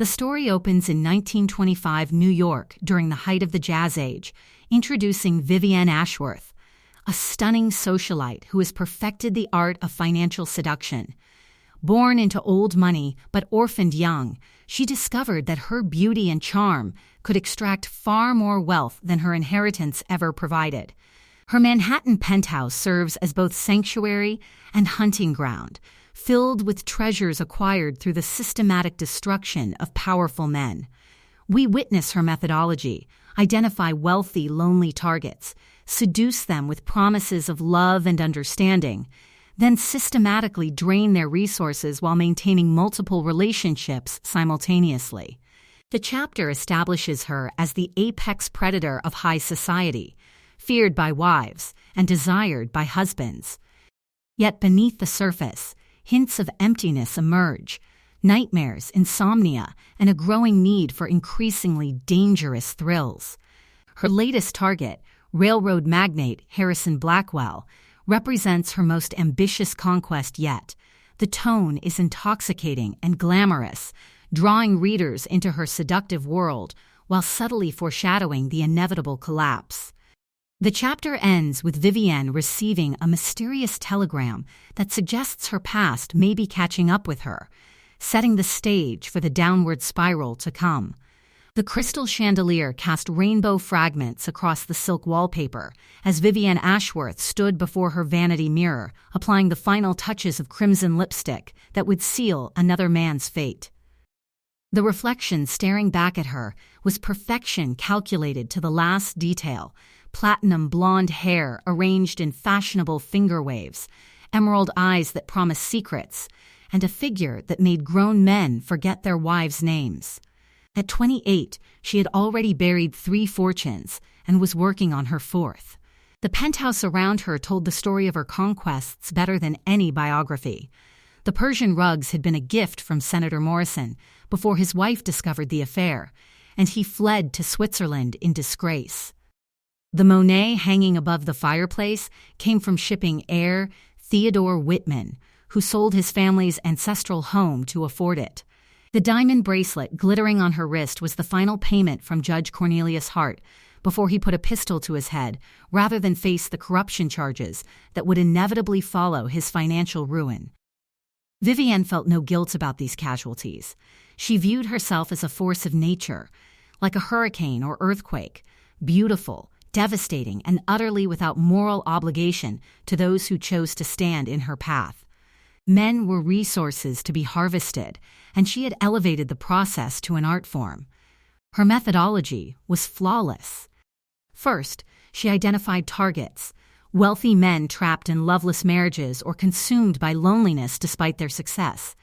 The story opens in 1925 New York during the height of the Jazz Age, introducing Vivienne Ashworth, a stunning socialite who has perfected the art of financial seduction. Born into old money but orphaned young, she discovered that her beauty and charm could extract far more wealth than her inheritance ever provided. Her Manhattan penthouse serves as both sanctuary and hunting ground, filled with treasures acquired through the systematic destruction of powerful men. We witness her methodology, identify wealthy, lonely targets, seduce them with promises of love and understanding, then systematically drain their resources while maintaining multiple relationships simultaneously. The chapter establishes her as the apex predator of high society, feared by wives and desired by husbands. Yet beneath the surface, hints of emptiness emerge, nightmares, insomnia, and a growing need for increasingly dangerous thrills. Her latest target, railroad magnate Harrison Blackwell, represents her most ambitious conquest yet. The tone is intoxicating and glamorous, drawing readers into her seductive world while subtly foreshadowing the inevitable collapse. The chapter ends with Vivienne receiving a mysterious telegram that suggests her past may be catching up with her, setting the stage for the downward spiral to come. The crystal chandelier cast rainbow fragments across the silk wallpaper as Vivienne Ashworth stood before her vanity mirror, applying the final touches of crimson lipstick that would seal another man's fate. The reflection staring back at her was perfection calculated to the last detail: platinum blonde hair arranged in fashionable finger waves, emerald eyes that promised secrets, and a figure that made grown men forget their wives' names. At 28, she had already buried 3 fortunes and was working on her 4th. The penthouse around her told the story of her conquests better than any biography. The Persian rugs had been a gift from Senator Morrison before his wife discovered the affair, and he fled to Switzerland in disgrace. The Monet hanging above the fireplace came from shipping heir Theodore Whitman, who sold his family's ancestral home to afford it. The diamond bracelet glittering on her wrist was the final payment from Judge Cornelius Hart before he put a pistol to his head rather than face the corruption charges that would inevitably follow his financial ruin. Vivienne felt no guilt about these casualties. She viewed herself as a force of nature, like a hurricane or earthquake, beautiful, devastating, and utterly without moral obligation to those who chose to stand in her path. Men were resources to be harvested, and she had elevated the process to an art form. Her methodology was flawless. First, she identified targets: wealthy men trapped in loveless marriages or consumed by loneliness despite their success.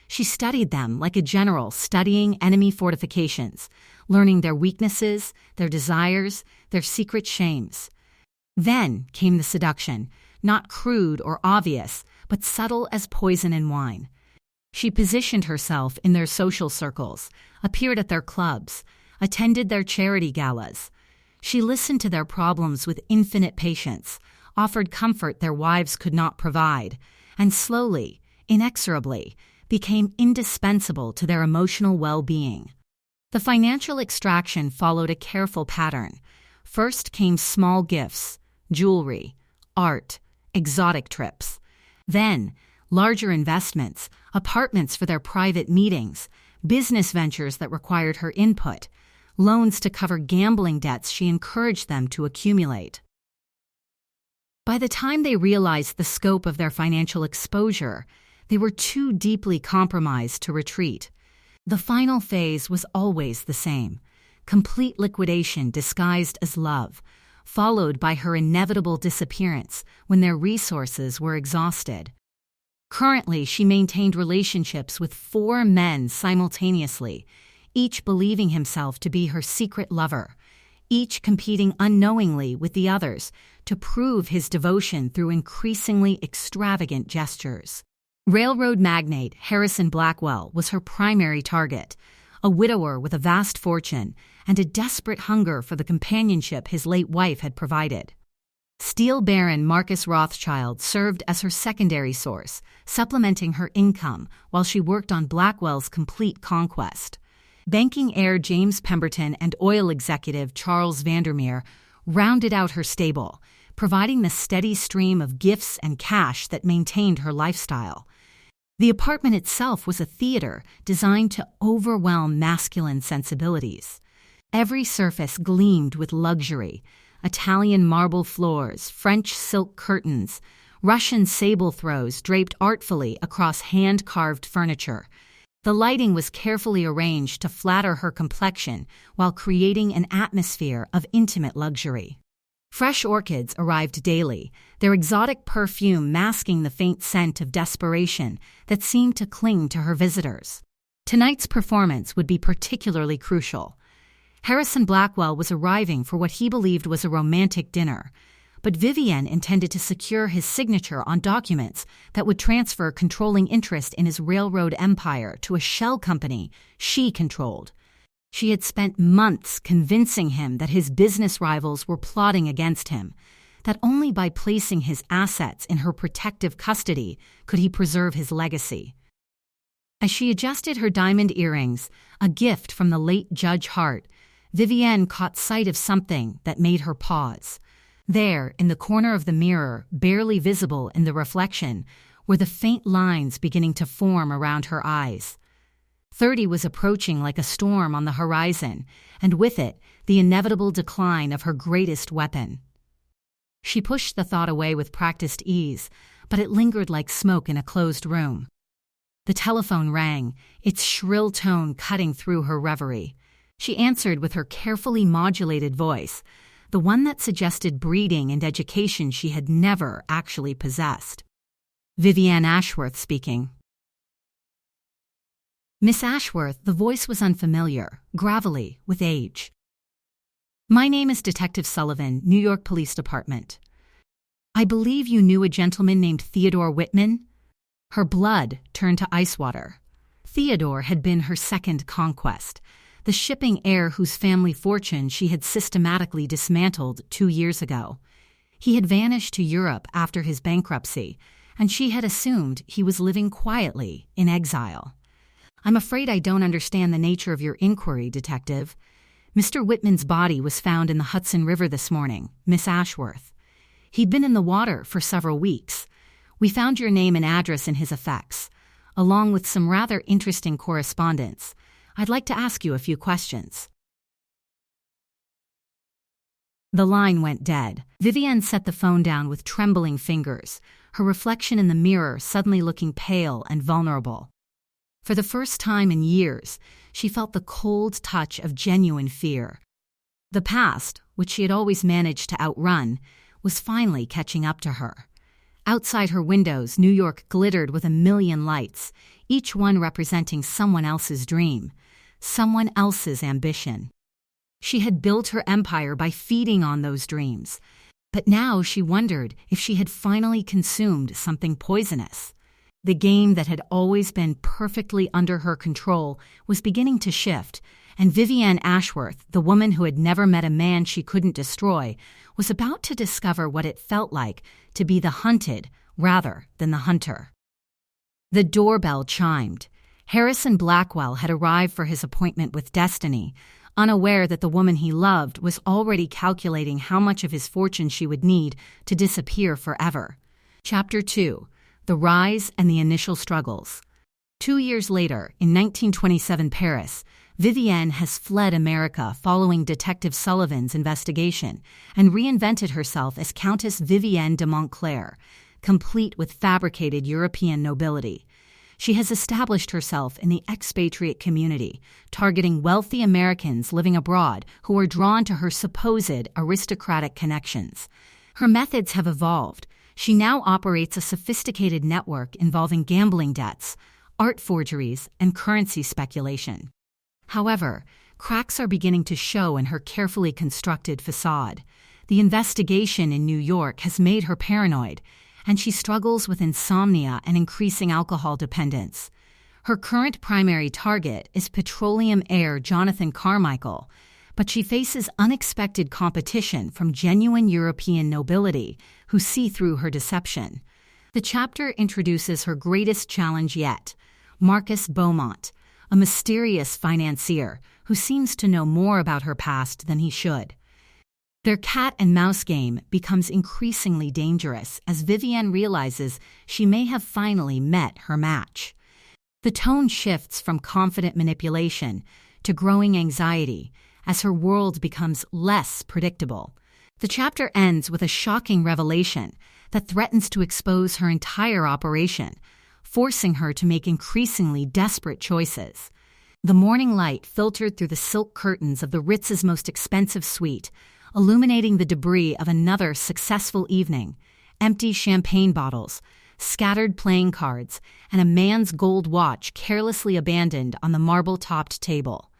She studied them like a general studying enemy fortifications, learning their weaknesses, their desires, their secret shames. Then came the seduction, not crude or obvious, but subtle as poison in wine. She positioned herself in their social circles, appeared at their clubs, attended their charity galas. She listened to their problems with infinite patience, offered comfort their wives could not provide, and slowly, inexorably, became indispensable to their emotional well-being. The financial extraction followed a careful pattern. First came small gifts, jewelry, art, exotic trips. Then, larger investments, apartments for their private meetings, business ventures that required her input, loans to cover gambling debts she encouraged them to accumulate. By the time they realized the scope of their financial exposure, they were too deeply compromised to retreat. The final phase was always the same: complete liquidation disguised as love, followed by her inevitable disappearance when their resources were exhausted. Currently, she maintained relationships with 4 men simultaneously, each believing himself to be her secret lover, each competing unknowingly with the others to prove his devotion through increasingly extravagant gestures. Railroad magnate Harrison Blackwell was her primary target, a widower with a vast fortune and a desperate hunger for the companionship his late wife had provided. Steel Baron Marcus Rothschild served as her secondary source, supplementing her income while she worked on Blackwell's complete conquest. Banking heir James Pemberton and oil executive Charles Vandermeer rounded out her stable, providing the steady stream of gifts and cash that maintained her lifestyle. The apartment itself was a theater designed to overwhelm masculine sensibilities. Every surface gleamed with luxury: Italian marble floors, French silk curtains, Russian sable throws draped artfully across hand-carved furniture. The lighting was carefully arranged to flatter her complexion while creating an atmosphere of intimate luxury. Fresh orchids arrived daily, their exotic perfume masking the faint scent of desperation that seemed to cling to her visitors. Tonight's performance would be particularly crucial. Harrison Blackwell was arriving for what he believed was a romantic dinner, but Vivienne intended to secure his signature on documents that would transfer controlling interest in his railroad empire to a shell company she controlled. She had spent months convincing him that his business rivals were plotting against him, that only by placing his assets in her protective custody could he preserve his legacy. As she adjusted her diamond earrings, a gift from the late Judge Hart, Vivienne caught sight of something that made her pause. There, in the corner of the mirror, barely visible in the reflection, were the faint lines beginning to form around her eyes. 30 was approaching like a storm on the horizon, and with it, the inevitable decline of her greatest weapon. She pushed the thought away with practiced ease, but it lingered like smoke in a closed room. The telephone rang, its shrill tone cutting through her reverie. She answered with her carefully modulated voice, the one that suggested breeding and education she had never actually possessed. Vivienne Ashworth speaking. Miss Ashworth, the voice was unfamiliar, gravelly, with age. My name is Detective Sullivan, New York Police Department. I believe you knew a gentleman named Theodore Whitman? Her blood turned to ice water. Theodore had been her second conquest, the shipping heir whose family fortune she had systematically dismantled 2 years ago. He had vanished to Europe after his bankruptcy, and she had assumed he was living quietly in exile. I'm afraid I don't understand the nature of your inquiry, Detective. Mr. Whitman's body was found in the Hudson River this morning, Miss Ashworth. He'd been in the water for several weeks. We found your name and address in his effects, along with some rather interesting correspondence. I'd like to ask you a few questions. The line went dead. Vivienne set the phone down with trembling fingers, her reflection in the mirror suddenly looking pale and vulnerable. For the first time in years, she felt the cold touch of genuine fear. The past, which she had always managed to outrun, was finally catching up to her. Outside her windows, New York glittered with a million lights, each one representing someone else's dream, someone else's ambition. She had built her empire by feeding on those dreams, but now she wondered if she had finally consumed something poisonous. The game that had always been perfectly under her control was beginning to shift, and Vivienne Ashworth, the woman who had never met a man she couldn't destroy, was about to discover what it felt like to be the hunted rather than the hunter. The doorbell chimed. Harrison Blackwell had arrived for his appointment with Destiny, unaware that the woman he loved was already calculating how much of his fortune she would need to disappear forever. Chapter 2. The Rise and the Initial Struggles. 2 years later, in 1927 Paris, Vivienne has fled America following Detective Sullivan's investigation and reinvented herself as Countess Vivienne de Montclair, complete with fabricated European nobility. She has established herself in the expatriate community, targeting wealthy Americans living abroad who are drawn to her supposed aristocratic connections. Her methods have evolved. She now operates a sophisticated network involving gambling debts, art forgeries, and currency speculation. However, cracks are beginning to show in her carefully constructed facade. The investigation in New York has made her paranoid, and she struggles with insomnia and increasing alcohol dependence. Her current primary target is petroleum heir Jonathan Carmichael, but she faces unexpected competition from genuine European nobility who see through her deception. The chapter introduces her greatest challenge yet, Marcus Beaumont, a mysterious financier who seems to know more about her past than he should. Their cat-and-mouse game becomes increasingly dangerous as Vivienne realizes she may have finally met her match. The tone shifts from confident manipulation to growing anxiety as her world becomes less predictable. The chapter ends with a shocking revelation that threatens to expose her entire operation, forcing her to make increasingly desperate choices. The morning light filtered through the silk curtains of the Ritz's most expensive suite, illuminating the debris of another successful evening: empty champagne bottles, scattered playing cards, and a man's gold watch carelessly abandoned on the marble-topped table.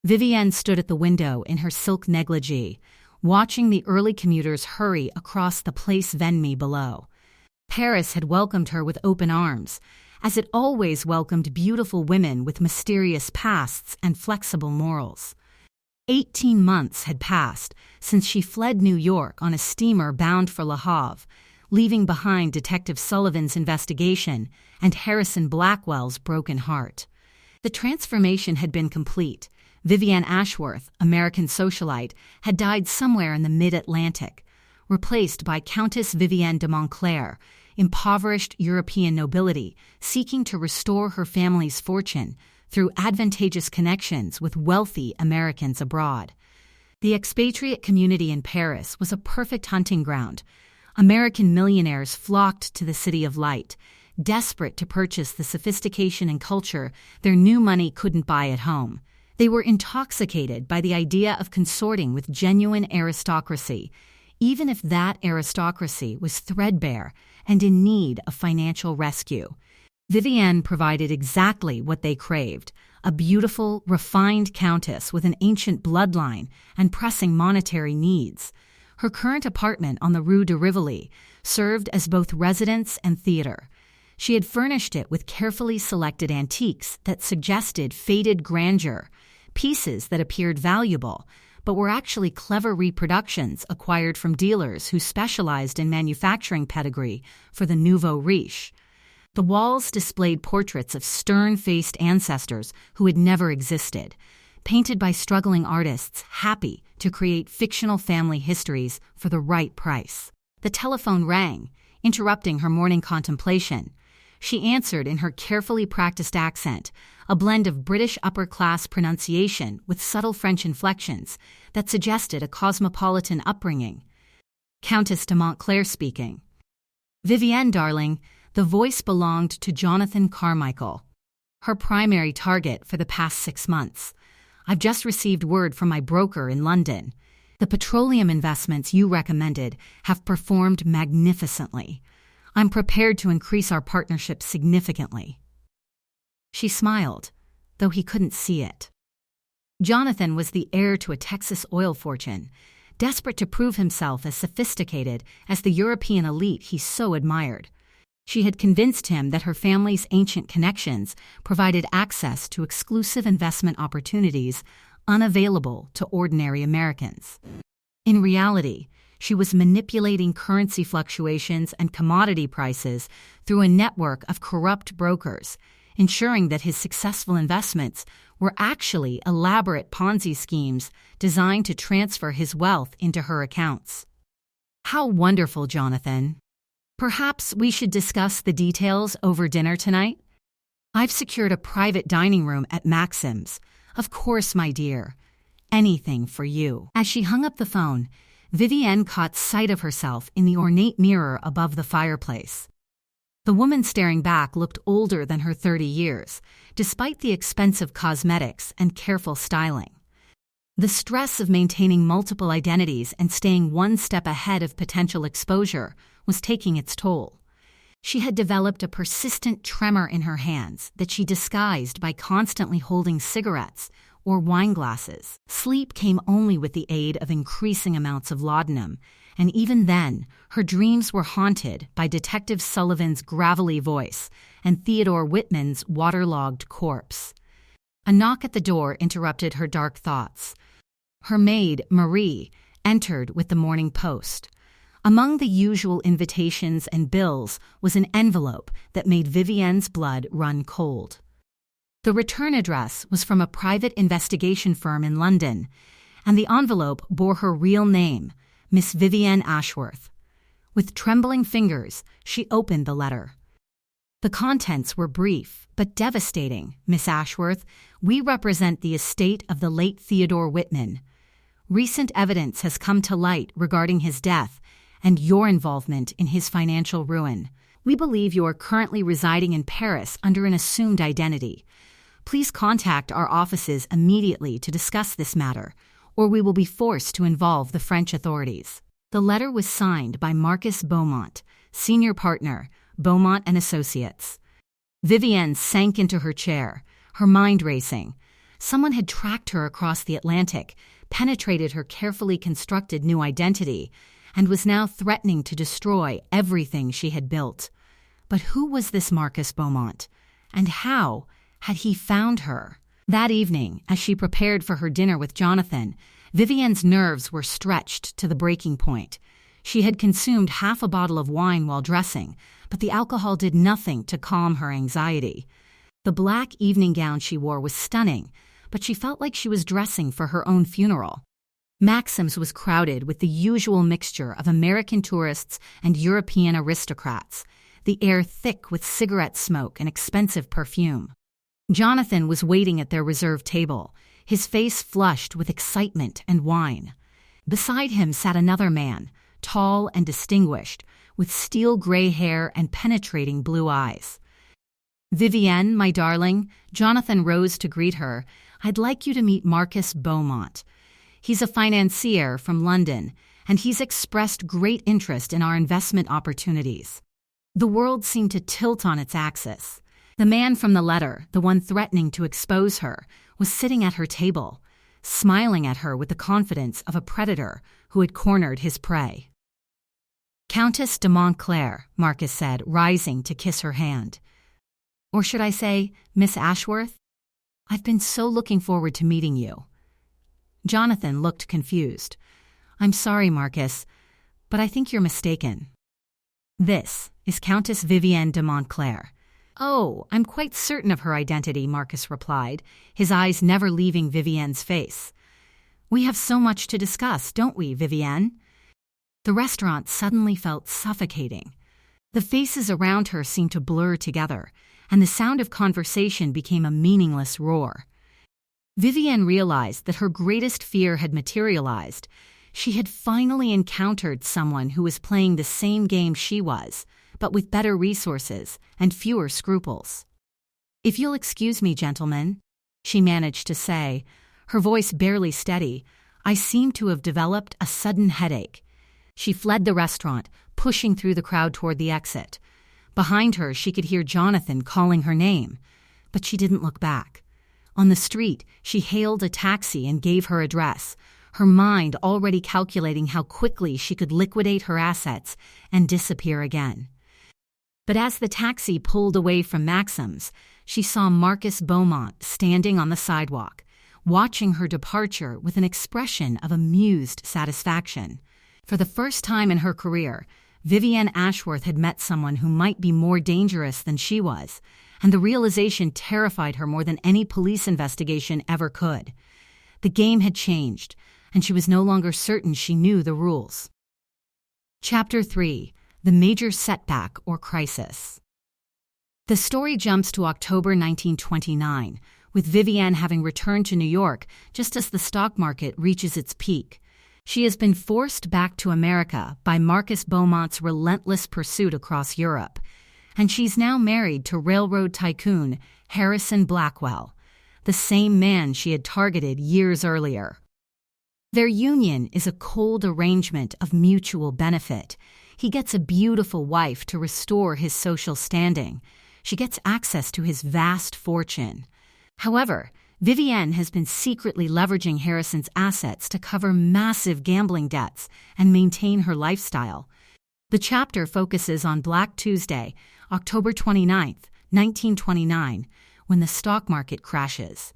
Vivienne stood at the window in her silk negligee, watching the early commuters hurry across the Place Vendôme below. Paris had welcomed her with open arms, as it always welcomed beautiful women with mysterious pasts and flexible morals. 18 months had passed since she fled New York on a steamer bound for Le Havre, leaving behind Detective Sullivan's investigation and Harrison Blackwell's broken heart. The transformation had been complete. Vivienne Ashworth, American socialite, had died somewhere in the mid-Atlantic, replaced by Countess Vivienne de Montclair, impoverished European nobility seeking to restore her family's fortune through advantageous connections with wealthy Americans abroad. The expatriate community in Paris was a perfect hunting ground. American millionaires flocked to the City of Light, desperate to purchase the sophistication and culture their new money couldn't buy at home. They were intoxicated by the idea of consorting with genuine aristocracy, even if that aristocracy was threadbare and in need of financial rescue. Vivienne provided exactly what they craved: a beautiful, refined countess with an ancient bloodline and pressing monetary needs. Her current apartment on the Rue de Rivoli served as both residence and theater. She had furnished it with carefully selected antiques that suggested faded grandeur, pieces that appeared valuable, but were actually clever reproductions acquired from dealers who specialized in manufacturing pedigree for the nouveau riche. The walls displayed portraits of stern-faced ancestors who had never existed, painted by struggling artists happy to create fictional family histories for the right price. The telephone rang, interrupting her morning contemplation. She answered in her carefully practiced accent, a blend of British upper-class pronunciation with subtle French inflections that suggested a cosmopolitan upbringing. Countess de Montclair speaking. "Vivienne, darling," the voice belonged to Jonathan Carmichael, her primary target for the past 6 months. "I've just received word from my broker in London. The petroleum investments you recommended have performed magnificently. I'm prepared to increase our partnership significantly." She smiled, though he couldn't see it. Jonathan was the heir to a Texas oil fortune, desperate to prove himself as sophisticated as the European elite he so admired. She had convinced him that her family's ancient connections provided access to exclusive investment opportunities unavailable to ordinary Americans. In reality, she was manipulating currency fluctuations and commodity prices through a network of corrupt brokers, ensuring that his successful investments were actually elaborate Ponzi schemes designed to transfer his wealth into her accounts. How wonderful, Jonathan. Perhaps we should discuss the details over dinner tonight? I've secured a private dining room at Maxim's. Of course, my dear. Anything for you. As she hung up the phone, Vivienne caught sight of herself in the ornate mirror above the fireplace. The woman staring back looked older than her 30 years, despite the expensive cosmetics and careful styling. The stress of maintaining multiple identities and staying one step ahead of potential exposure was taking its toll. She had developed a persistent tremor in her hands that she disguised by constantly holding cigarettes or wine glasses. Sleep came only with the aid of increasing amounts of laudanum, and even then, her dreams were haunted by Detective Sullivan's gravelly voice and Theodore Whitman's waterlogged corpse. A knock at the door interrupted her dark thoughts. Her maid, Marie, entered with the morning post. Among the usual invitations and bills was an envelope that made Vivienne's blood run cold. The return address was from a private investigation firm in London, and the envelope bore her real name, Miss Vivienne Ashworth. With trembling fingers, she opened the letter. The contents were brief, but devastating. Miss Ashworth, we represent the estate of the late Theodore Whitman. Recent evidence has come to light regarding his death and your involvement in his financial ruin. We believe you are currently residing in Paris under an assumed identity. Please contact our offices immediately to discuss this matter, or we will be forced to involve the French authorities. The letter was signed by Marcus Beaumont, senior partner, Beaumont and Associates. Vivienne sank into her chair, her mind racing. Someone had tracked her across the Atlantic, penetrated her carefully constructed new identity, and was now threatening to destroy everything she had built. But who was this Marcus Beaumont? And how had he found her? That evening, as she prepared for her dinner with Jonathan, Vivienne's nerves were stretched to the breaking point. She had consumed half a bottle of wine while dressing, but the alcohol did nothing to calm her anxiety. The black evening gown she wore was stunning, but she felt like she was dressing for her own funeral. Maxim's was crowded with the usual mixture of American tourists and European aristocrats, the air thick with cigarette smoke and expensive perfume. Jonathan was waiting at their reserved table, his face flushed with excitement and wine. Beside him sat another man, tall and distinguished, with steel-gray hair and penetrating blue eyes. "Vivienne, my darling," Jonathan rose to greet her, "I'd like you to meet Marcus Beaumont. He's a financier from London, and he's expressed great interest in our investment opportunities." The world seemed to tilt on its axis. The man from the letter, the one threatening to expose her, was sitting at her table, smiling at her with the confidence of a predator who had cornered his prey. "Countess de Montclair," Marcus said, rising to kiss her hand. "Or should I say, Miss Ashworth? I've been so looking forward to meeting you." Jonathan looked confused. "I'm sorry, Marcus, but I think you're mistaken. This is Countess Vivienne de Montclair." "Oh, I'm quite certain of her identity," Marcus replied, his eyes never leaving Vivienne's face. "We have so much to discuss, don't we, Vivienne?" The restaurant suddenly felt suffocating. The faces around her seemed to blur together, and the sound of conversation became a meaningless roar. Vivienne realized that her greatest fear had materialized. She had finally encountered someone who was playing the same game she was, but with better resources and fewer scruples. "If you'll excuse me, gentlemen," she managed to say, her voice barely steady, "I seem to have developed a sudden headache." She fled the restaurant, pushing through the crowd toward the exit. Behind her, she could hear Jonathan calling her name, but she didn't look back. On the street, she hailed a taxi and gave her address, her mind already calculating how quickly she could liquidate her assets and disappear again. But as the taxi pulled away from Maxim's, she saw Marcus Beaumont standing on the sidewalk, watching her departure with an expression of amused satisfaction. For the first time in her career, Vivienne Ashworth had met someone who might be more dangerous than she was, and the realization terrified her more than any police investigation ever could. The game had changed, and she was no longer certain she knew the rules. Chapter 3. The Major Setback or Crisis. The story jumps to October 1929, with Vivienne having returned to New York just as the stock market reaches its peak. She has been forced back to America by Marcus Beaumont's relentless pursuit across Europe, and she's now married to railroad tycoon Harrison Blackwell, the same man she had targeted years earlier. Their union is a cold arrangement of mutual benefit. He gets a beautiful wife to restore his social standing. She gets access to his vast fortune. However, Vivienne has been secretly leveraging Harrison's assets to cover massive gambling debts and maintain her lifestyle. The chapter focuses on Black Tuesday, October 29, 1929, when the stock market crashes.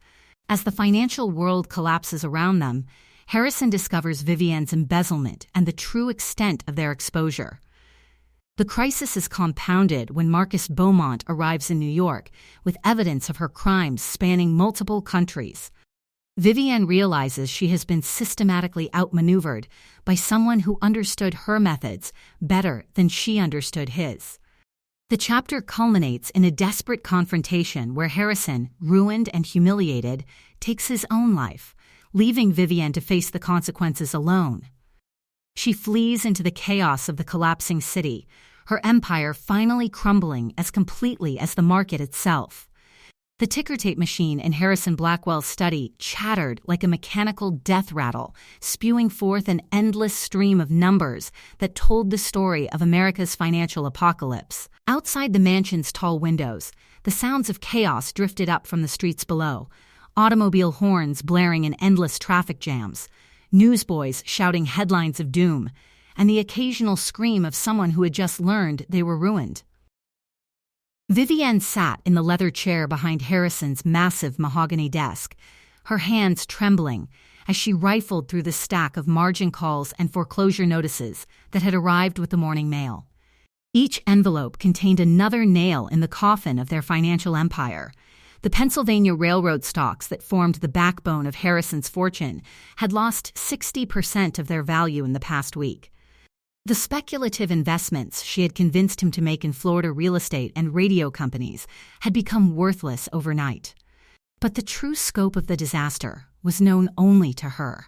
As the financial world collapses around them, Harrison discovers Vivienne's embezzlement and the true extent of their exposure. The crisis is compounded when Marcus Beaumont arrives in New York with evidence of her crimes spanning multiple countries. Vivienne realizes she has been systematically outmaneuvered by someone who understood her methods better than she understood his. The chapter culminates in a desperate confrontation where Harrison, ruined and humiliated, takes his own life, leaving Vivienne to face the consequences alone. She flees into the chaos of the collapsing city, her empire finally crumbling as completely as the market itself. The ticker tape machine in Harrison Blackwell's study chattered like a mechanical death rattle, spewing forth an endless stream of numbers that told the story of America's financial apocalypse. Outside the mansion's tall windows, the sounds of chaos drifted up from the streets below, automobile horns blaring in endless traffic jams, newsboys shouting headlines of doom, and the occasional scream of someone who had just learned they were ruined. Vivienne sat in the leather chair behind Harrison's massive mahogany desk, her hands trembling as she rifled through the stack of margin calls and foreclosure notices that had arrived with the morning mail. Each envelope contained another nail in the coffin of their financial empire. The Pennsylvania Railroad stocks that formed the backbone of Harrison's fortune had lost 60% of their value in the past week. The speculative investments she had convinced him to make in Florida real estate and radio companies had become worthless overnight. But the true scope of the disaster was known only to her.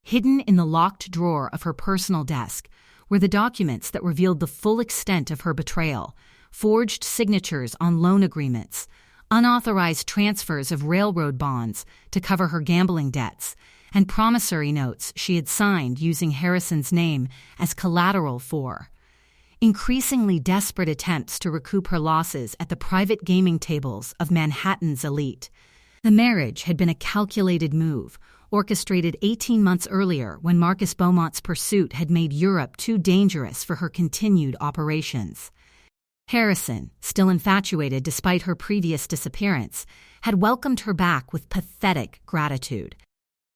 Hidden in the locked drawer of her personal desk were the documents that revealed the full extent of her betrayal, forged signatures on loan agreements, unauthorized transfers of railroad bonds to cover her gambling debts, and promissory notes she had signed using Harrison's name as collateral for increasingly desperate attempts to recoup her losses at the private gaming tables of Manhattan's elite. The marriage had been a calculated move, orchestrated 18 months earlier when Marcus Beaumont's pursuit had made Europe too dangerous for her continued operations. Harrison, still infatuated despite her previous disappearance, had welcomed her back with pathetic gratitude.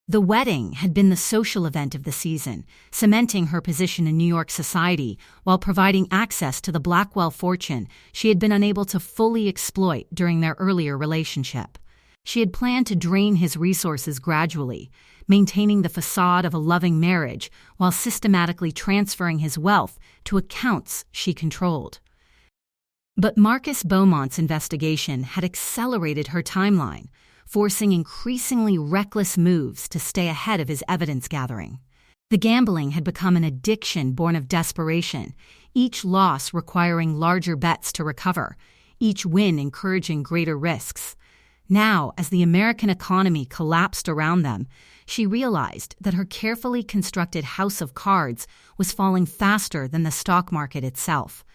The wedding had been the social event of the season, cementing her position in New York society while providing access to the Blackwell fortune she had been unable to fully exploit during their earlier relationship. She had planned to drain his resources gradually, maintaining the facade of a loving marriage while systematically transferring his wealth to accounts she controlled. But Marcus Beaumont's investigation had accelerated her timeline, forcing increasingly reckless moves to stay ahead of his evidence gathering. The gambling had become an addiction born of desperation, each loss requiring larger bets to recover, each win encouraging greater risks. Now, as the American economy collapsed around them, she realized that her carefully constructed house of cards was falling faster than the stock market itself.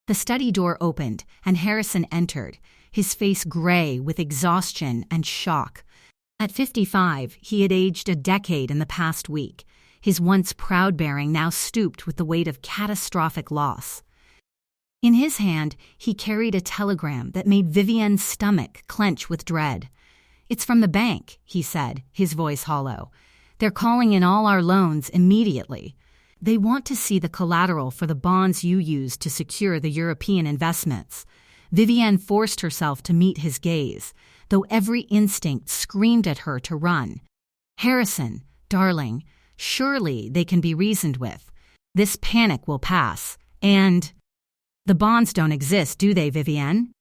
The study door opened, and Harrison entered, his face gray with exhaustion and shock. At 55, he had aged a decade in the past week, his once proud bearing now stooped with the weight of catastrophic loss. In his hand, he carried a telegram that made Vivienne's stomach clench with dread. "It's from the bank," he said, his voice hollow. "They're calling in all our loans immediately. They want to see the collateral for the bonds you used to secure the European investments." Vivienne forced herself to meet his gaze, though every instinct screamed at her to run. "Harrison, darling, surely they can be reasoned with. This panic will pass, and—" "The bonds don't exist, do they, Vivienne?"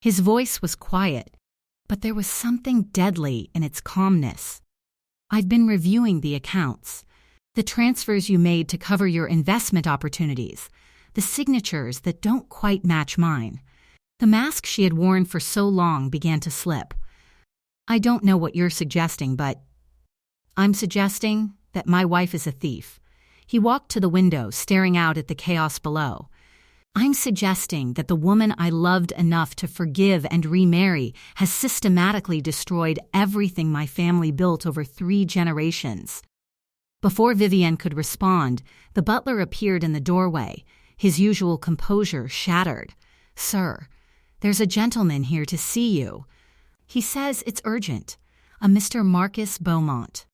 His voice was quiet, but there was something deadly in its calmness. "I've been reviewing the accounts. The transfers you made to cover your investment opportunities, the signatures that don't quite match mine." The mask she had worn for so long began to slip. "I don't know what you're suggesting, but I'm suggesting that my wife is a thief." He walked to the window, staring out at the chaos below. "I'm suggesting that the woman I loved enough to forgive and remarry has systematically destroyed everything my family built over 3 generations." Before Vivienne could respond, the butler appeared in the doorway, his usual composure shattered. "Sir, there's a gentleman here to see you. He says it's urgent. A Mr. Marcus Beaumont."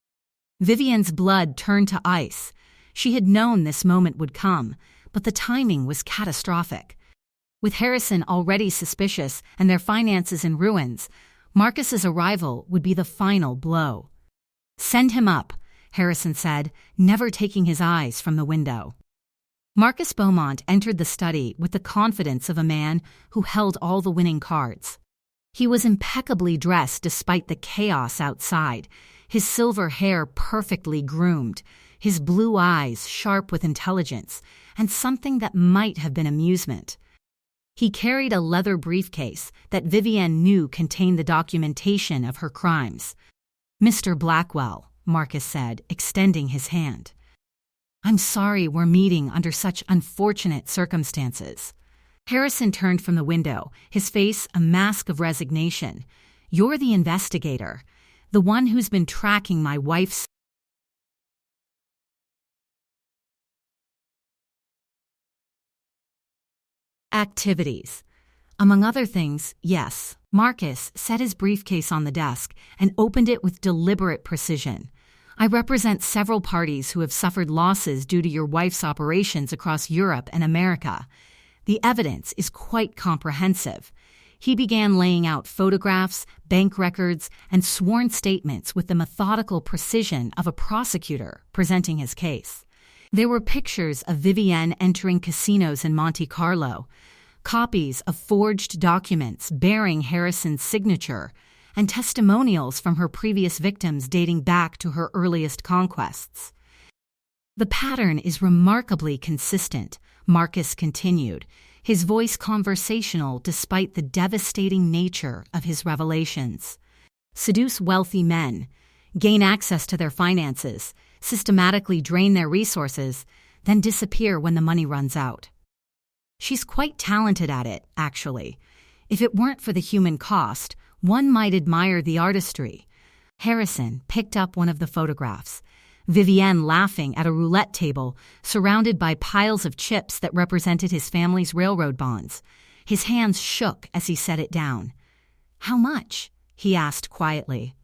Vivienne's blood turned to ice. She had known this moment would come, but the timing was catastrophic. With Harrison already suspicious and their finances in ruins, Marcus's arrival would be the final blow. "Send him up," Harrison said, never taking his eyes from the window. Marcus Beaumont entered the study with the confidence of a man who held all the winning cards. He was impeccably dressed despite the chaos outside, his silver hair perfectly groomed, his blue eyes sharp with intelligence and something that might have been amusement. He carried a leather briefcase that Vivienne knew contained the documentation of her crimes. "Mr. Blackwell," Marcus said, extending his hand. "I'm sorry we're meeting under such unfortunate circumstances." Harrison turned from the window, his face a mask of resignation. "You're the investigator, the one who's been tracking my wife's activities." Among other things, yes, Marcus set his briefcase on the desk and opened it with deliberate precision. "I represent several parties who have suffered losses due to your wife's operations across Europe and America. The evidence is quite comprehensive." He began laying out photographs, bank records, and sworn statements with the methodical precision of a prosecutor presenting his case. There were pictures of Vivienne entering casinos in Monte Carlo, copies of forged documents bearing Harrison's signature, and testimonials from her previous victims dating back to her earliest conquests. "The pattern is remarkably consistent," Marcus continued, his voice conversational despite the devastating nature of his revelations. "Seduce wealthy men, gain access to their finances, systematically drain their resources, then disappear when the money runs out. She's quite talented at it, actually. If it weren't for the human cost, one might admire the artistry." Harrison picked up one of the photographs. Vivienne laughing at a roulette table, surrounded by piles of chips that represented his family's railroad bonds. His hands shook as he set it down. "How much?" he asked quietly.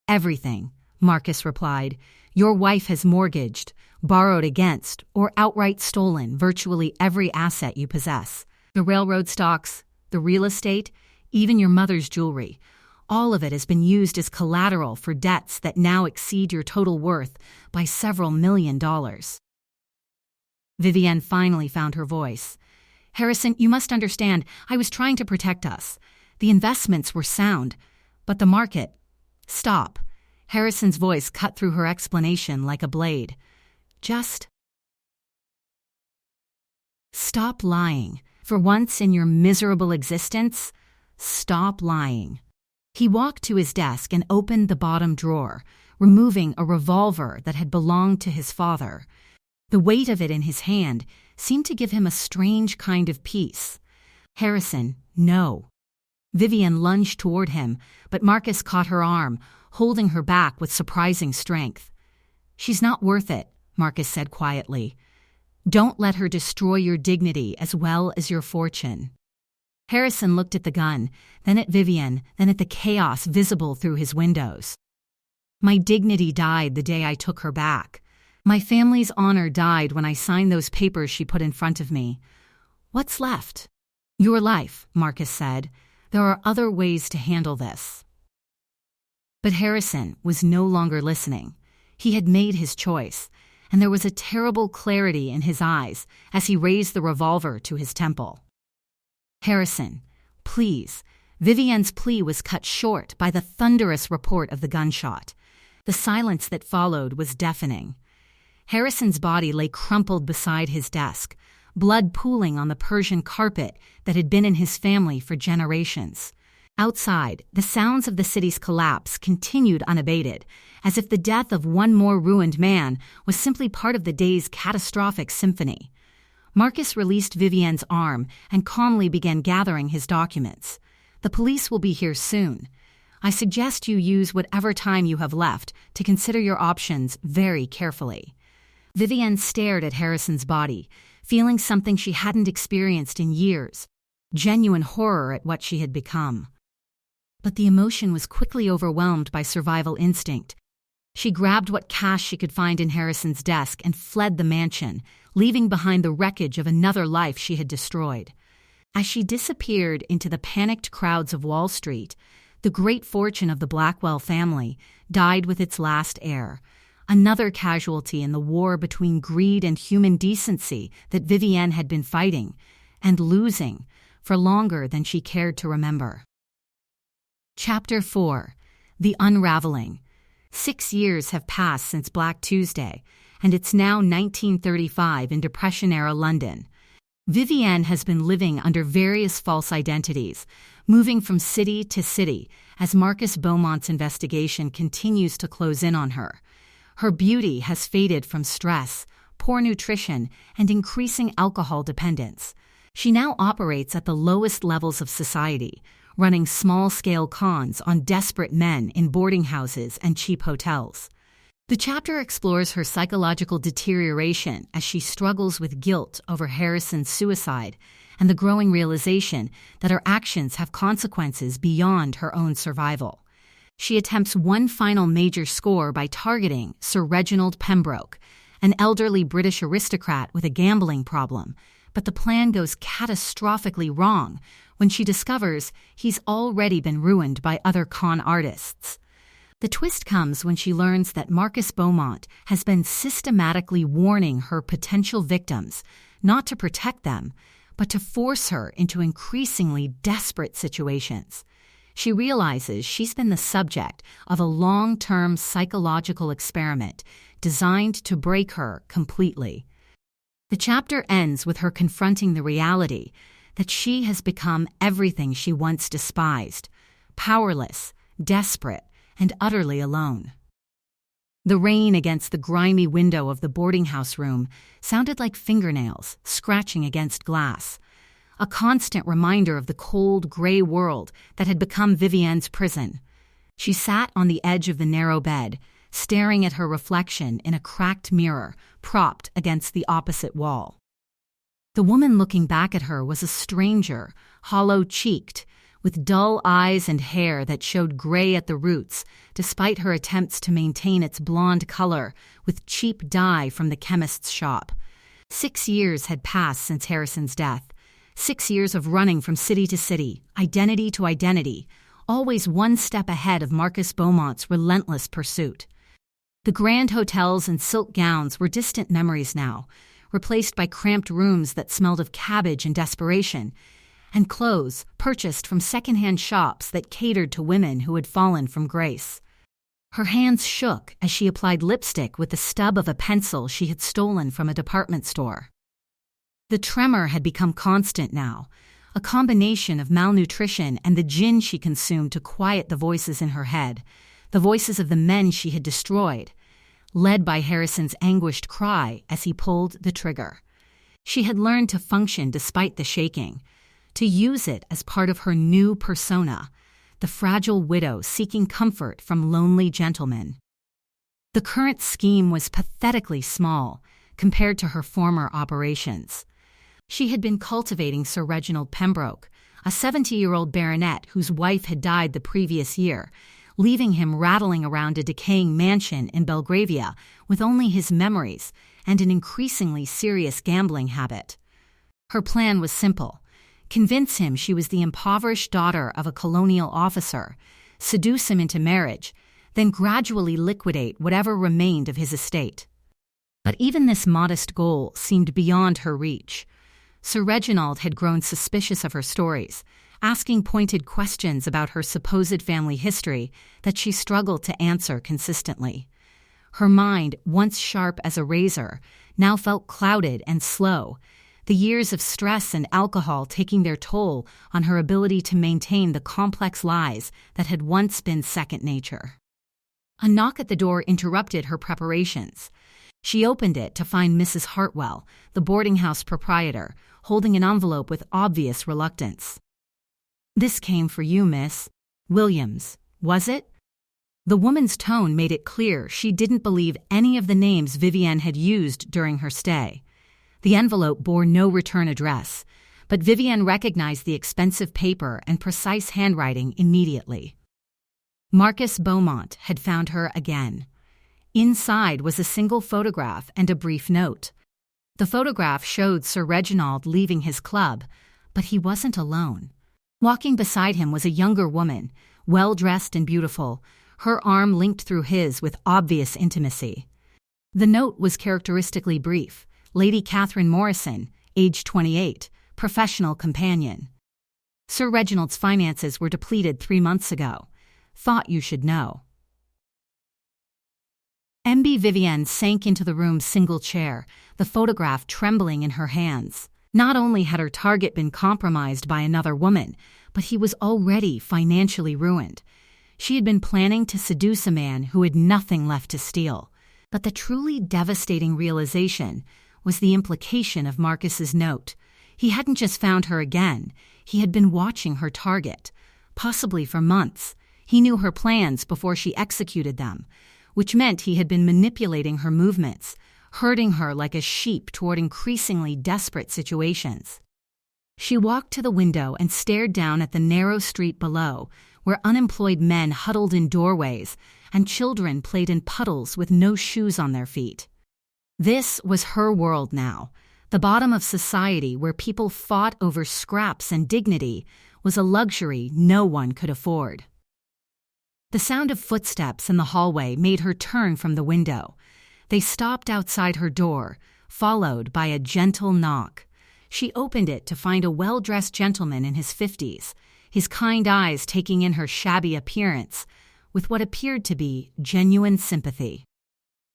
"Everything," Marcus replied. "Your wife has mortgaged, borrowed against, or outright stolen virtually every asset you possess. The railroad stocks, the real estate, even your mother's jewelry. All of it has been used as collateral for debts that now exceed your total worth by several $1,000,000. Vivienne finally found her voice. "Harrison, you must understand, I was trying to protect us. The investments were sound, but the market—" "Stop." Harrison's voice cut through her explanation like a blade. "Just stop lying. For once in your miserable existence, stop lying." He walked to his desk and opened the bottom drawer, removing a revolver that had belonged to his father. The weight of it in his hand seemed to give him a strange kind of peace. "Harrison, no." Vivienne lunged toward him, but Marcus caught her arm, holding her back with surprising strength. "She's not worth it," Marcus said quietly. "Don't let her destroy your dignity as well as your fortune." Harrison looked at the gun, then at Vivienne, then at the chaos visible through his windows. "My dignity died the day I took her back. My family's honor died when I signed those papers she put in front of me. What's left?" "Your life," Marcus said. "There are other ways to handle this." But Harrison was no longer listening. He had made his choice, and there was a terrible clarity in his eyes as he raised the revolver to his temple. "Harrison, please." Vivienne's plea was cut short by the thunderous report of the gunshot. The silence that followed was deafening. Harrison's body lay crumpled beside his desk, blood pooling on the Persian carpet that had been in his family for generations. Outside, the sounds of the city's collapse continued unabated, as if the death of one more ruined man was simply part of the day's catastrophic symphony. Marcus released Vivienne's arm and calmly began gathering his documents. "The police will be here soon. I suggest you use whatever time you have left to consider your options very carefully." Vivienne stared at Harrison's body, feeling something she hadn't experienced in years, genuine horror at what she had become. But the emotion was quickly overwhelmed by survival instinct. She grabbed what cash she could find in Harrison's desk and fled the mansion, leaving behind the wreckage of another life she had destroyed. As she disappeared into the panicked crowds of Wall Street, the great fortune of the Blackwell family died with its last heir, another casualty in the war between greed and human decency that Vivienne had been fighting, and losing, for longer than she cared to remember. Chapter 4. The Unraveling. 6 years have passed since Black Tuesday, and it's now 1935 in Depression-era London. Vivienne has been living under various false identities, moving from city to city as Marcus Beaumont's investigation continues to close in on her. Her beauty has faded from stress, poor nutrition, and increasing alcohol dependence. She now operates at the lowest levels of society, running small-scale cons on desperate men in boarding houses and cheap hotels. The chapter explores her psychological deterioration as she struggles with guilt over Harrison's suicide and the growing realization that her actions have consequences beyond her own survival. She attempts one final major score by targeting Sir Reginald Pembroke, an elderly British aristocrat with a gambling problem, but the plan goes catastrophically wrong when she discovers he's already been ruined by other con artists. The twist comes when she learns that Marcus Beaumont has been systematically warning her potential victims not to protect them, but to force her into increasingly desperate situations. She realizes she's been the subject of a long-term psychological experiment designed to break her completely. The chapter ends with her confronting the reality that she has become everything she once despised, powerless, desperate, and utterly alone. The rain against the grimy window of the boarding house room sounded like fingernails scratching against glass, a constant reminder of the cold, gray world that had become Vivienne's prison. She sat on the edge of the narrow bed, staring at her reflection in a cracked mirror propped against the opposite wall. The woman looking back at her was a stranger, hollow-cheeked, with dull eyes and hair that showed gray at the roots, despite her attempts to maintain its blonde color with cheap dye from the chemist's shop. 6 years had passed since Harrison's death. 6 years of running from city to city, identity to identity, always one step ahead of Marcus Beaumont's relentless pursuit. The grand hotels and silk gowns were distant memories now, replaced by cramped rooms that smelled of cabbage and desperation, and clothes purchased from second-hand shops that catered to women who had fallen from grace. Her hands shook as she applied lipstick with the stub of a pencil she had stolen from a department store. The tremor had become constant now, a combination of malnutrition and the gin she consumed to quiet the voices in her head, the voices of the men she had destroyed, led by Harrison's anguished cry as he pulled the trigger. She had learned to function despite the shaking, to use it as part of her new persona, the fragile widow seeking comfort from lonely gentlemen. The current scheme was pathetically small compared to her former operations. She had been cultivating Sir Reginald Pembroke, a 70-year-old baronet whose wife had died the previous year, leaving him rattling around a decaying mansion in Belgravia with only his memories and an increasingly serious gambling habit. Her plan was simple: convince him she was the impoverished daughter of a colonial officer, seduce him into marriage, then gradually liquidate whatever remained of his estate. But even this modest goal seemed beyond her reach. Sir Reginald had grown suspicious of her stories, asking pointed questions about her supposed family history that she struggled to answer consistently. Her mind, once sharp as a razor, now felt clouded and slow, the years of stress and alcohol taking their toll on her ability to maintain the complex lies that had once been second nature. A knock at the door interrupted her preparations. She opened it to find Mrs. Hartwell, the boarding house proprietor, holding an envelope with obvious reluctance. "This came for you, Miss Williams, was it?" The woman's tone made it clear she didn't believe any of the names Vivienne had used during her stay. The envelope bore no return address, but Vivienne recognized the expensive paper and precise handwriting immediately. Marcus Beaumont had found her again. Inside was a single photograph and a brief note. The photograph showed Sir Reginald leaving his club, but he wasn't alone. Walking beside him was a younger woman, well-dressed and beautiful, her arm linked through his with obvious intimacy. The note was characteristically brief. Lady Catherine Morrison, age 28, professional companion. Sir Reginald's finances were depleted 3 months ago. Thought you should know. MB Vivienne sank into the room's single chair, the photograph trembling in her hands. Not only had her target been compromised by another woman, but he was already financially ruined. She had been planning to seduce a man who had nothing left to steal. But the truly devastating realization was the implication of Marcus's note. He hadn't just found her again, he had been watching her target, possibly for months. He knew her plans before she executed them, which meant he had been manipulating her movements, herding her like a sheep toward increasingly desperate situations. She walked to the window and stared down at the narrow street below, where unemployed men huddled in doorways and children played in puddles with no shoes on their feet. This was her world now. The bottom of society, where people fought over scraps and dignity, was a luxury no one could afford. The sound of footsteps in the hallway made her turn from the window. They stopped outside her door, followed by a gentle knock. She opened it to find a well-dressed gentleman in his 50s, his kind eyes taking in her shabby appearance, with what appeared to be genuine sympathy.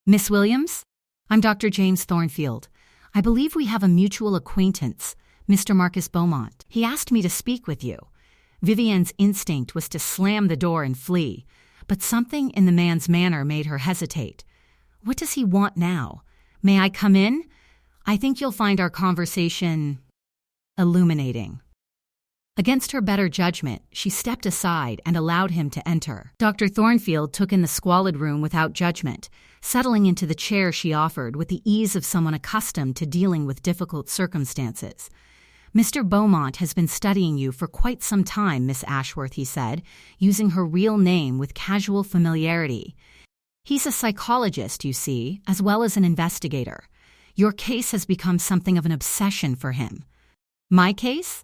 "Miss Williams? I'm Dr. James Thornfield. I believe we have a mutual acquaintance, Mr. Marcus Beaumont. He asked me to speak with you." Vivienne's instinct was to slam the door and flee, but something in the man's manner made her hesitate. What does he want now? "May I come in? I think you'll find our conversation illuminating." Against her better judgment, she stepped aside and allowed him to enter. Dr. Thornfield took in the squalid room without judgment, settling into the chair she offered with the ease of someone accustomed to dealing with difficult circumstances. "Mr. Beaumont has been studying you for quite some time, Miss Ashworth," he said, using her real name with casual familiarity. "He's a psychologist, you see, as well as an investigator. Your case has become something of an obsession for him." "My case?"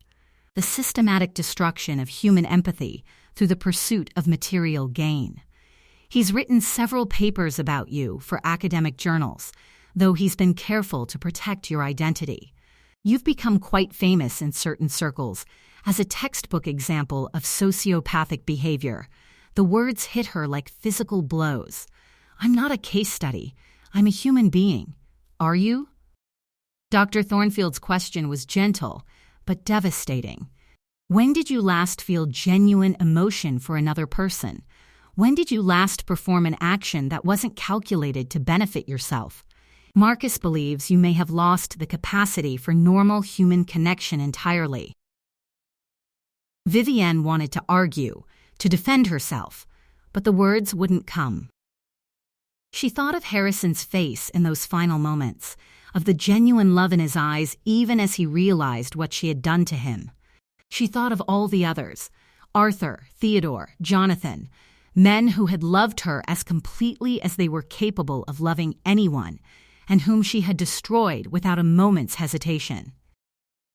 "The systematic destruction of human empathy through the pursuit of material gain. He's written several papers about you for academic journals, though he's been careful to protect your identity. You've become quite famous in certain circles as a textbook example of sociopathic behavior." The words hit her like physical blows. "I'm not a case study. I'm a human being. Are you?" Dr. Thornfield's question was gentle, but devastating. "When did you last feel genuine emotion for another person? When did you last perform an action that wasn't calculated to benefit yourself? Marcus believes you may have lost the capacity for normal human connection entirely." Vivienne wanted to argue, to defend herself, but the words wouldn't come. She thought of Harrison's face in those final moments, of the genuine love in his eyes even as he realized what she had done to him. She thought of all the others, Arthur, Theodore, Jonathan, men who had loved her as completely as they were capable of loving anyone, and whom she had destroyed without a moment's hesitation.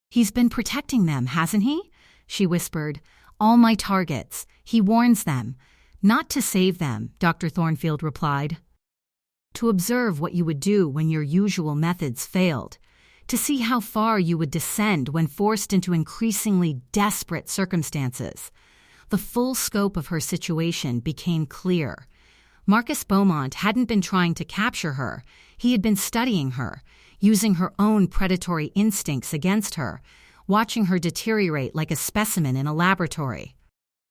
"He's been protecting them, hasn't he?" she whispered. "All my targets. He warns them. Not to save them," Dr. Thornfield replied. "To observe what you would do when your usual methods failed, to see how far you would descend when forced into increasingly desperate circumstances." The full scope of her situation became clear. Marcus Beaumont hadn't been trying to capture her. He had been studying her, using her own predatory instincts against her, watching her deteriorate like a specimen in a laboratory.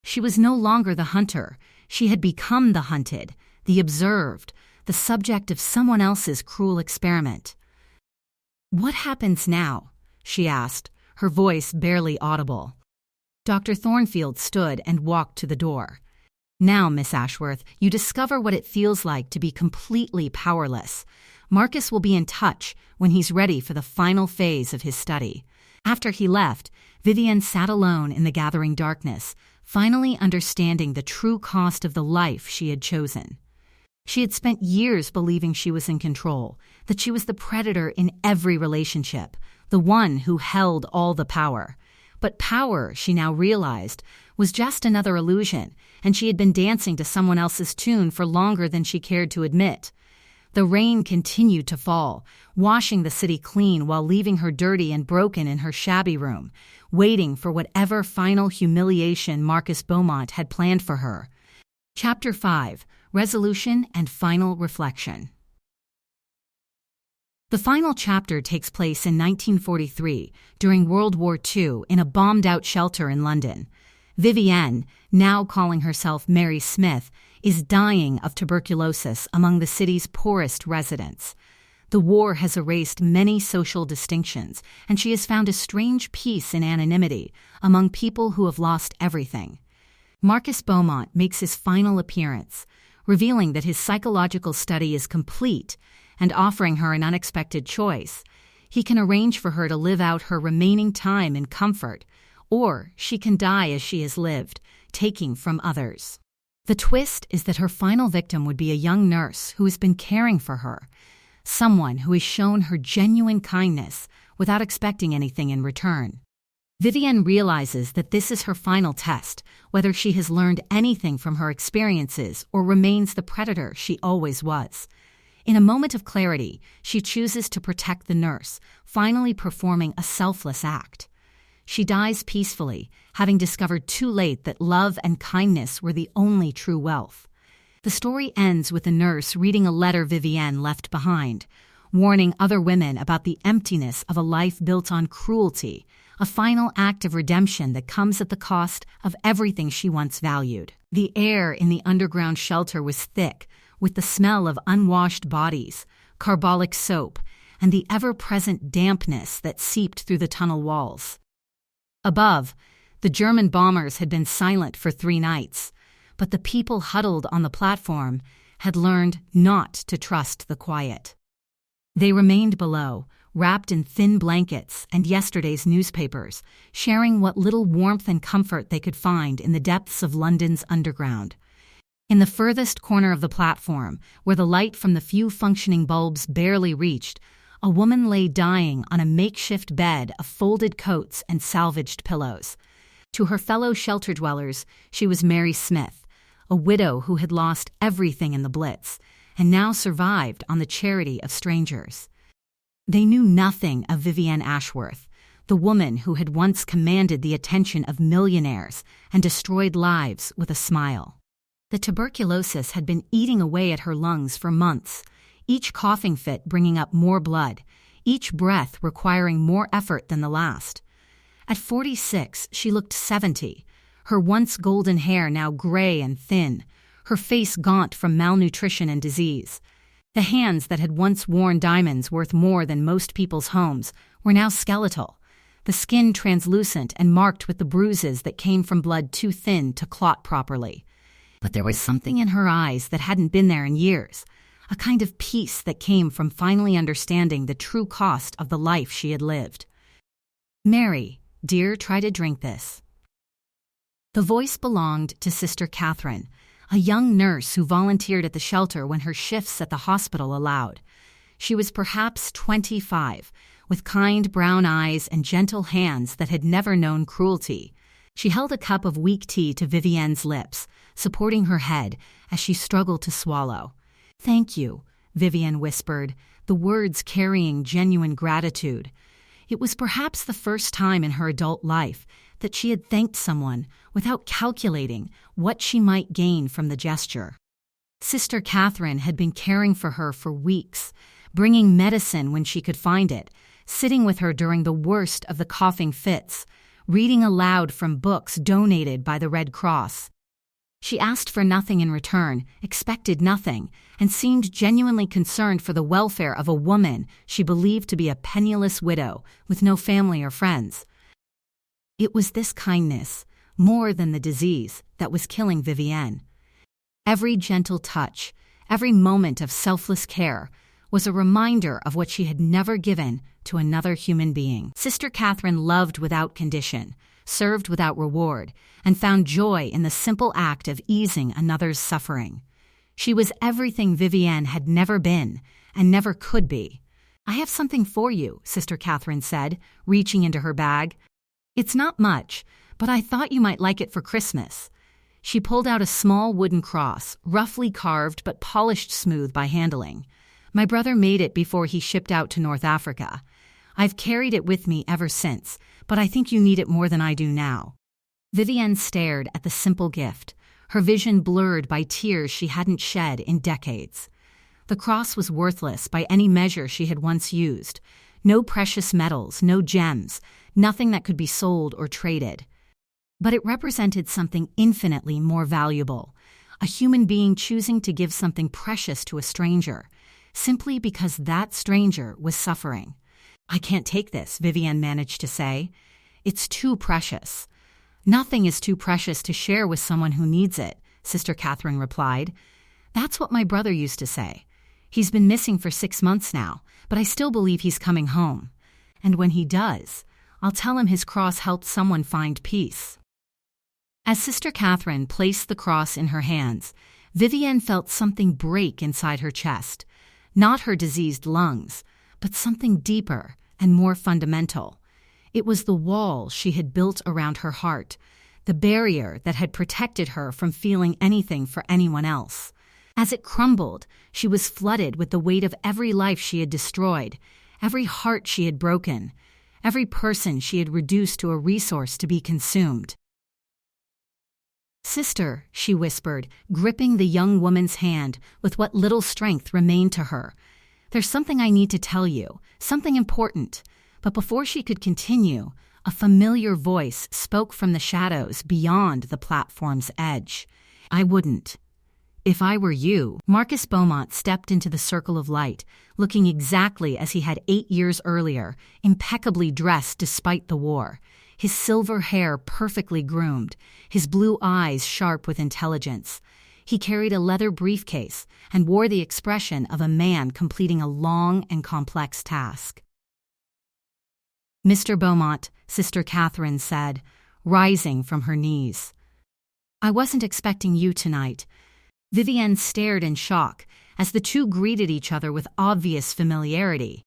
She was no longer the hunter. She had become the hunted, the observed, the subject of someone else's cruel experiment. "What happens now?" she asked, her voice barely audible. Dr. Thornfield stood and walked to the door. "Now, Miss Ashworth, you discover what it feels like to be completely powerless. Marcus will be in touch when he's ready for the final phase of his study." After he left, Vivienne sat alone in the gathering darkness, finally understanding the true cost of the life she had chosen. She had spent years believing she was in control, that she was the predator in every relationship, the one who held all the power. But power, she now realized, was just another illusion, and she had been dancing to someone else's tune for longer than she cared to admit. The rain continued to fall, washing the city clean while leaving her dirty and broken in her shabby room, waiting for whatever final humiliation Marcus Beaumont had planned for her. Chapter 5: Resolution and Final Reflection. The final chapter takes place in 1943, during World War II, in a bombed-out shelter in London. Vivienne, now calling herself Mary Smith, is dying of tuberculosis among the city's poorest residents. The war has erased many social distinctions, and she has found a strange peace in anonymity among people who have lost everything. Marcus Beaumont makes his final appearance, revealing that his psychological study is complete and offering her an unexpected choice. He can arrange for her to live out her remaining time in comfort, or she can die as she has lived, taking from others. The twist is that her final victim would be a young nurse who has been caring for her, someone who has shown her genuine kindness without expecting anything in return. Vivienne realizes that this is her final test, whether she has learned anything from her experiences or remains the predator she always was. In a moment of clarity, she chooses to protect the nurse, finally performing a selfless act. She dies peacefully, having discovered too late that love and kindness were the only true wealth. The story ends with the nurse reading a letter Vivienne left behind, warning other women about the emptiness of a life built on cruelty, a final act of redemption that comes at the cost of everything she once valued. The air in the underground shelter was thick, with the smell of unwashed bodies, carbolic soap, and the ever-present dampness that seeped through the tunnel walls. Above, the German bombers had been silent for 3 nights, but the people huddled on the platform had learned not to trust the quiet. They remained below, wrapped in thin blankets and yesterday's newspapers, sharing what little warmth and comfort they could find in the depths of London's underground. In the furthest corner of the platform, where the light from the few functioning bulbs barely reached, a woman lay dying on a makeshift bed of folded coats and salvaged pillows. To her fellow shelter dwellers, she was Mary Smith, a widow who had lost everything in the Blitz and now survived on the charity of strangers. They knew nothing of Vivienne Ashworth, the woman who had once commanded the attention of millionaires and destroyed lives with a smile. The tuberculosis had been eating away at her lungs for months, each coughing fit bringing up more blood, each breath requiring more effort than the last. At 46, she looked 70, her once golden hair now gray and thin, her face gaunt from malnutrition and disease. The hands that had once worn diamonds worth more than most people's homes were now skeletal, the skin translucent and marked with the bruises that came from blood too thin to clot properly. But there was something in her eyes that hadn't been there in years, a kind of peace that came from finally understanding the true cost of the life she had lived. "Mary, dear, try to drink this." The voice belonged to Sister Catherine, a young nurse who volunteered at the shelter when her shifts at the hospital allowed. She was perhaps 25, with kind brown eyes and gentle hands that had never known cruelty. She held a cup of weak tea to Vivienne's lips, supporting her head as she struggled to swallow. "Thank you," Vivienne whispered, the words carrying genuine gratitude. It was perhaps the first time in her adult life that she had thanked someone without calculating what she might gain from the gesture. Sister Catherine had been caring for her for weeks, bringing medicine when she could find it, sitting with her during the worst of the coughing fits, reading aloud from books donated by the Red Cross. She asked for nothing in return, expected nothing, and seemed genuinely concerned for the welfare of a woman she believed to be a penniless widow with no family or friends. It was this kindness, more than the disease, that was killing Vivienne. Every gentle touch, every moment of selfless care, was a reminder of what she had never given to another human being. Sister Catherine loved without condition, served without reward, and found joy in the simple act of easing another's suffering. She was everything Vivienne had never been and never could be. "I have something for you," Sister Catherine said, reaching into her bag. "It's not much, but I thought you might like it for Christmas." She pulled out a small wooden cross, roughly carved but polished smooth by handling. "My brother made it before he shipped out to North Africa. I've carried it with me ever since, but I think you need it more than I do now." Vivienne stared at the simple gift, her vision blurred by tears she hadn't shed in decades. The cross was worthless by any measure she had once used. No precious metals, no gems, nothing that could be sold or traded. But it represented something infinitely more valuable, a human being choosing to give something precious to a stranger, simply because that stranger was suffering. "I can't take this," Vivienne managed to say. "It's too precious." "Nothing is too precious to share with someone who needs it," Sister Catherine replied. "That's what my brother used to say. He's been missing for 6 months now, but I still believe he's coming home. And when he does, I'll tell him his cross helped someone find peace." As Sister Catherine placed the cross in her hands, Vivienne felt something break inside her chest. Not her diseased lungs, but something deeper and more fundamental. It was the wall she had built around her heart, the barrier that had protected her from feeling anything for anyone else. As it crumbled, she was flooded with the weight of every life she had destroyed, every heart she had broken, every person she had reduced to a resource to be consumed. "Sister," she whispered, gripping the young woman's hand with what little strength remained to her. "There's something I need to tell you, something important." But before she could continue, a familiar voice spoke from the shadows beyond the platform's edge. "I wouldn't. If I were you." Marcus Beaumont stepped into the circle of light, looking exactly as he had 8 years earlier, impeccably dressed despite the war, his silver hair perfectly groomed, his blue eyes sharp with intelligence. He carried a leather briefcase and wore the expression of a man completing a long and complex task. "Mr. Beaumont," Sister Catherine said, rising from her knees. "I wasn't expecting you tonight." Vivienne stared in shock as the two greeted each other with obvious familiarity.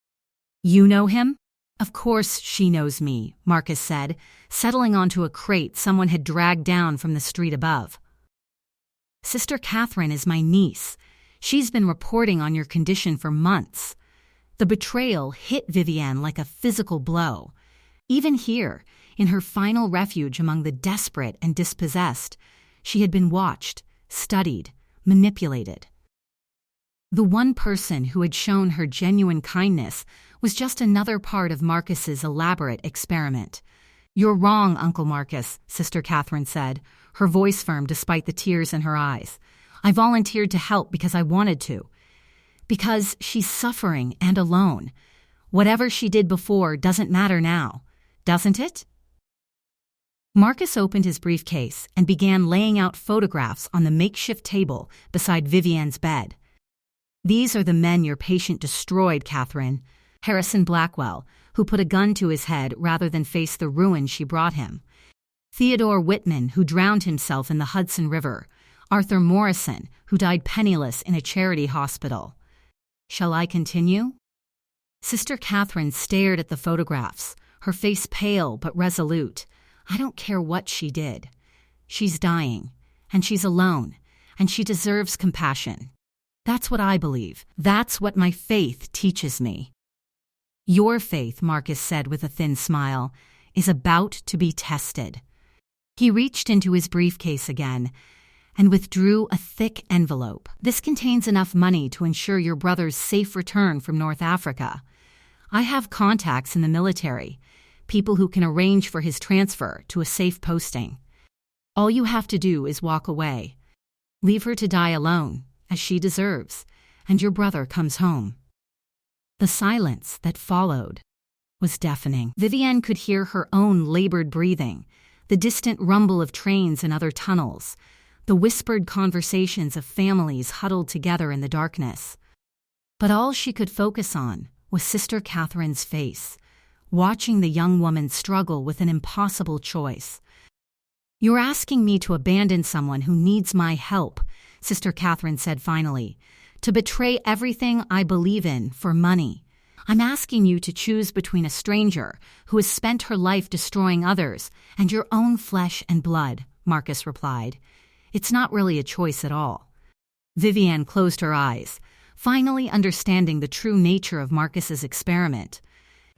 "You know him?" "Of course she knows me," Marcus said, settling onto a crate someone had dragged down from the street above. "Sister Catherine is my niece. She's been reporting on your condition for months." The betrayal hit Vivienne like a physical blow. Even here, in her final refuge among the desperate and dispossessed, she had been watched, studied, manipulated. The one person who had shown her genuine kindness was just another part of Marcus's elaborate experiment. "You're wrong, Uncle Marcus," Sister Catherine said, her voice firm despite the tears in her eyes. "I volunteered to help because I wanted to. Because she's suffering and alone. Whatever she did before doesn't matter now, doesn't it?" Marcus opened his briefcase and began laying out photographs on the makeshift table beside Vivienne's bed. "These are the men your patient destroyed, Catherine. Harrison Blackwell, who put a gun to his head rather than face the ruin she brought him. Theodore Whitman, who drowned himself in the Hudson River. Arthur Morrison, who died penniless in a charity hospital. Shall I continue?" Sister Catherine stared at the photographs, her face pale but resolute. "I don't care what she did. She's dying, and she's alone, and she deserves compassion. That's what I believe. That's what my faith teaches me." "Your faith," Marcus said with a thin smile, "is about to be tested." He reached into his briefcase again and withdrew a thick envelope. "This contains enough money to ensure your brother's safe return from North Africa. I have contacts in the military, people who can arrange for his transfer to a safe posting. All you have to do is walk away. Leave her to die alone, as she deserves, and your brother comes home." The silence that followed was deafening. Vivienne could hear her own labored breathing, the distant rumble of trains in other tunnels, the whispered conversations of families huddled together in the darkness. But all she could focus on was Sister Catherine's face, watching the young woman struggle with an impossible choice. "You're asking me to abandon someone who needs my help," Sister Catherine said finally. To betray everything I believe in for money. I'm asking you to choose between a stranger who has spent her life destroying others and your own flesh and blood, Marcus replied. It's not really a choice at all. Vivienne closed her eyes, finally understanding the true nature of Marcus's experiment.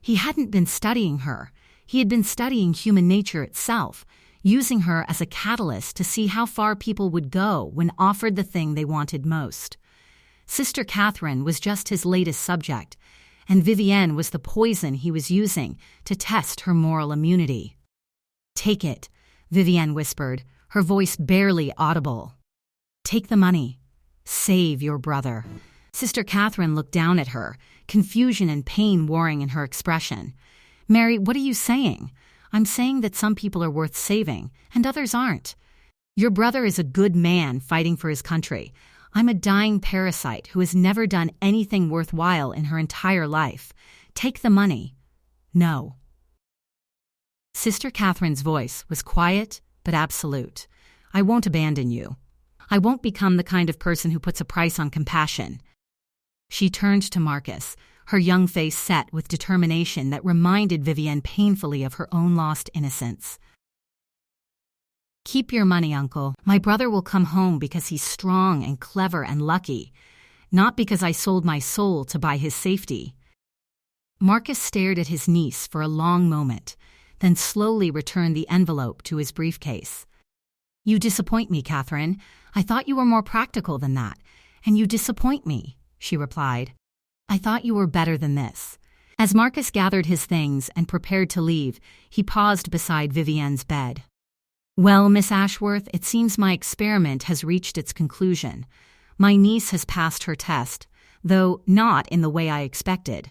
He hadn't been studying her. He had been studying human nature itself, using her as a catalyst to see how far people would go when offered the thing they wanted most. Sister Catherine was just his latest subject, and Vivienne was the poison he was using to test her moral immunity. Take it, Vivienne whispered, her voice barely audible. Take the money. Save your brother. Sister Catherine looked down at her, confusion and pain warring in her expression. Mary, what are you saying? I'm saying that some people are worth saving, and others aren't. Your brother is a good man fighting for his country. I'm a dying parasite who has never done anything worthwhile in her entire life. Take the money. No. Sister Catherine's voice was quiet but absolute. I won't abandon you. I won't become the kind of person who puts a price on compassion. She turned to Marcus, her young face set with determination that reminded Vivienne painfully of her own lost innocence. Keep your money, Uncle. My brother will come home because he's strong and clever and lucky, not because I sold my soul to buy his safety. Marcus stared at his niece for a long moment, then slowly returned the envelope to his briefcase. You disappoint me, Catherine. I thought you were more practical than that, and you disappoint me, she replied. I thought you were better than this. As Marcus gathered his things and prepared to leave, he paused beside Vivienne's bed. Well, Miss Ashworth, it seems my experiment has reached its conclusion. My niece has passed her test, though not in the way I expected.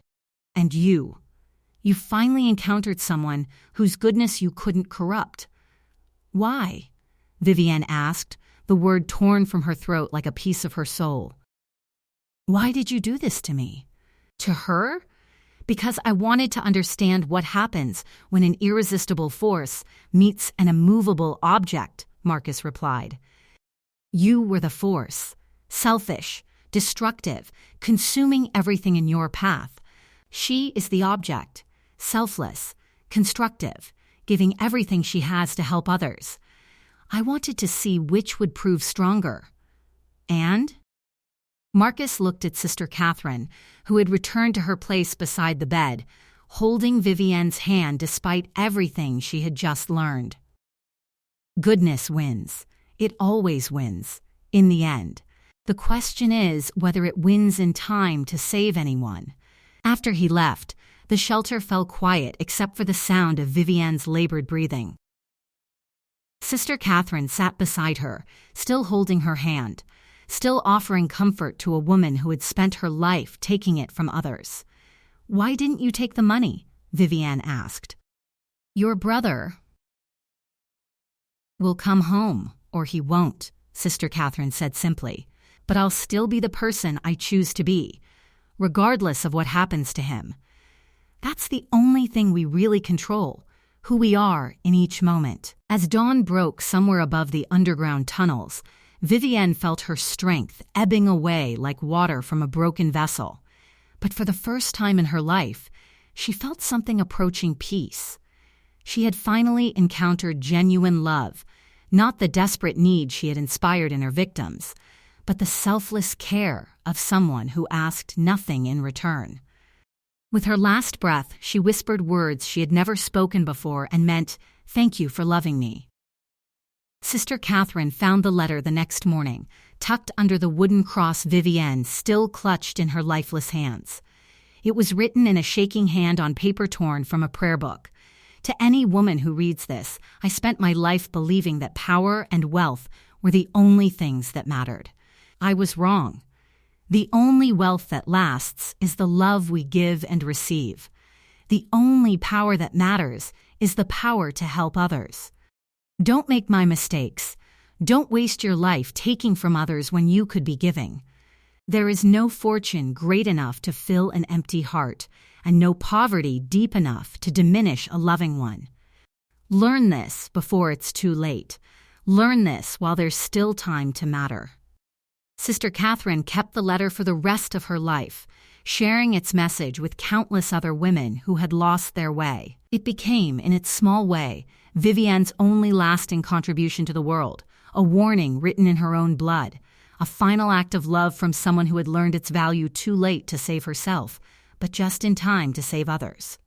And you finally encountered someone whose goodness you couldn't corrupt. Why? Vivienne asked, the word torn from her throat like a piece of her soul. Why did you do this to me? To her? Because I wanted to understand what happens when an irresistible force meets an immovable object, Marcus replied. You were the force, selfish, destructive, consuming everything in your path. She is the object, selfless, constructive, giving everything she has to help others. I wanted to see which would prove stronger. And? Marcus looked at Sister Catherine, who had returned to her place beside the bed, holding Vivienne's hand despite everything she had just learned. Goodness wins. It always wins, in the end. The question is whether it wins in time to save anyone. After he left, the shelter fell quiet except for the sound of Vivienne's labored breathing. Sister Catherine sat beside her, still holding her hand, still offering comfort to a woman who had spent her life taking it from others. Why didn't you take the money? Vivienne asked. Your brother will come home, or he won't, Sister Catherine said simply, but I'll still be the person I choose to be, regardless of what happens to him. That's the only thing we really control, who we are in each moment. As dawn broke somewhere above the underground tunnels, Vivienne felt her strength ebbing away like water from a broken vessel. But for the first time in her life, she felt something approaching peace. She had finally encountered genuine love, not the desperate need she had inspired in her victims, but the selfless care of someone who asked nothing in return. With her last breath, she whispered words she had never spoken before and meant, "Thank you for loving me." Sister Catherine found the letter the next morning, tucked under the wooden cross Vivienne still clutched in her lifeless hands. It was written in a shaking hand on paper torn from a prayer book. To any woman who reads this, I spent my life believing that power and wealth were the only things that mattered. I was wrong. The only wealth that lasts is the love we give and receive. The only power that matters is the power to help others. Don't make my mistakes. Don't waste your life taking from others when you could be giving. There is no fortune great enough to fill an empty heart, and no poverty deep enough to diminish a loving one. Learn this before it's too late. Learn this while there's still time to matter. Sister Catherine kept the letter for the rest of her life, sharing its message with countless other women who had lost their way. It became, in its small way, Vivienne's only lasting contribution to the world, a warning written in her own blood, a final act of love from someone who had learned its value too late to save herself, but just in time to save others.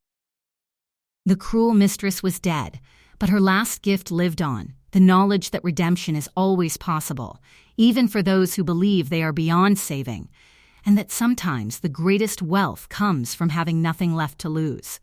The cruel mistress was dead, but her last gift lived on, the knowledge that redemption is always possible, even for those who believe they are beyond saving, and that sometimes the greatest wealth comes from having nothing left to lose.